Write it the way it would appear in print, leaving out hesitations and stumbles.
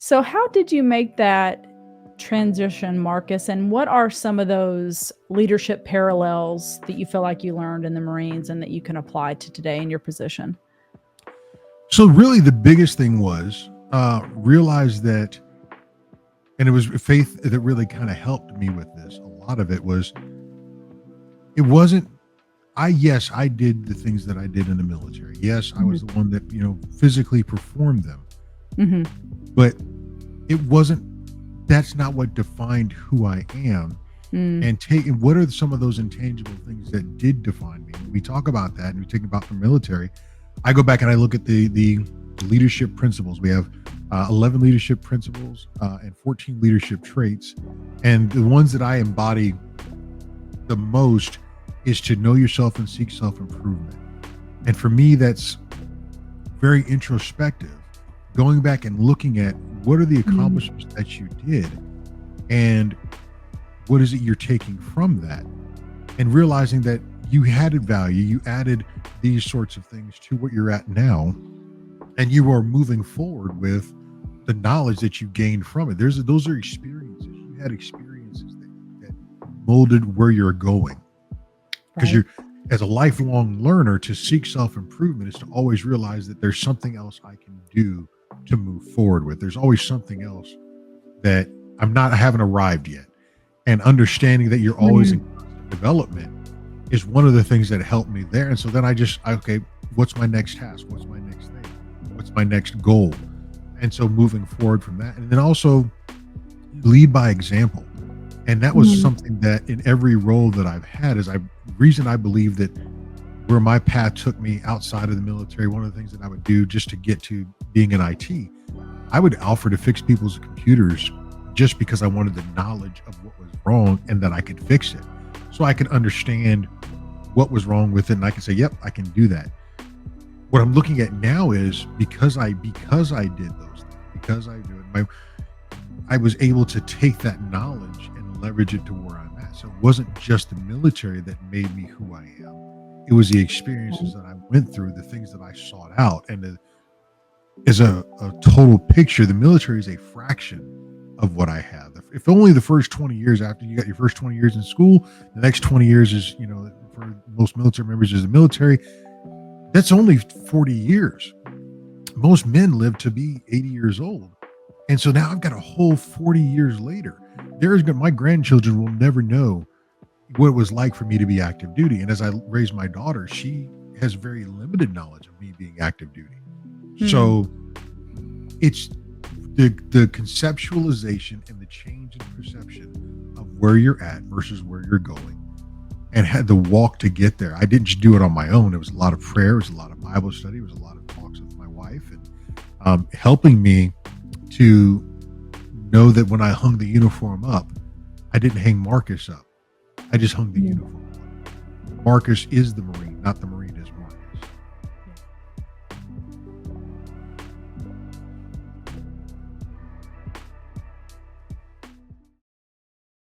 So, how did you make that transition, Marcus? And what are some of those leadership parallels that you feel like you learned in the Marines and that you can apply to today in your position? So really the biggest thing was realize that, and it was faith that really kind of helped me with this. A lot of it was, it wasn't, yes, I did the things that I did in the military. Yes, I was Mhm. the one that, physically performed them, Mhm. but it wasn't, that's not what defined who I am. Mm. And taking, what are some of those intangible things that did define me? We talk about that and we think about the military. I go back and I look at the leadership principles. We have 11 leadership principles and 14 leadership traits. And the ones that I embody the most is to know yourself and seek self improvement. And for me, that's very introspective, going back and looking at what are the Mhm. accomplishments that you did and what is it you're taking from that, and realizing that you added value, you added these sorts of things to what you're at now, and you are moving forward with the knowledge that you gained from it. Those are experiences. You had experiences that molded where you're going. Because Right. you're, as a lifelong learner, to seek self-improvement is to always realize that there's something else I can do to move forward with. There's always something else that I haven't arrived yet. And understanding that you're always in Mhm. constant development is one of the things that helped me there. And so then okay, what's my next task? What's my next thing? What's my next goal? And so moving forward from that, and then also lead by example. And that was Mhm. something that in every role that I've had is reason I believe that where my path took me outside of the military, one of the things that I would do just to get to being in IT, I would offer to fix people's computers just because I wanted the knowledge of what was wrong and that I could fix it. So I could understand what was wrong with it and I could say, yep, I can do that. What I'm looking at now is because I did those things, because I do it, I was able to take that knowledge and leverage it to where I'm at. So it wasn't just the military that made me who I am. It was the experiences Right. that I went through, the things that I sought out. And as a total picture, the military is a fraction of what I have. If only the first 20 years after you got your first 20 years in school, the next 20 years is, for most military members is the military. That's only 40 years. Most men live to be 80 years old. And so now I've got a whole 40 years later. My grandchildren will never know what it was like for me to be active duty. And as I raise my daughter, she has very limited knowledge of me being active duty. Mm. So it's the conceptualization and the change in perception of where you're at versus where you're going, and had the walk to get there. I didn't just do it on my own. It was a lot of prayer, it was a lot of Bible study, it was a lot of talks with my wife, and helping me to know that when I hung the uniform up, I didn't hang Marcus up. I just hung the Mm. uniform up. Marcus is the Marine, not the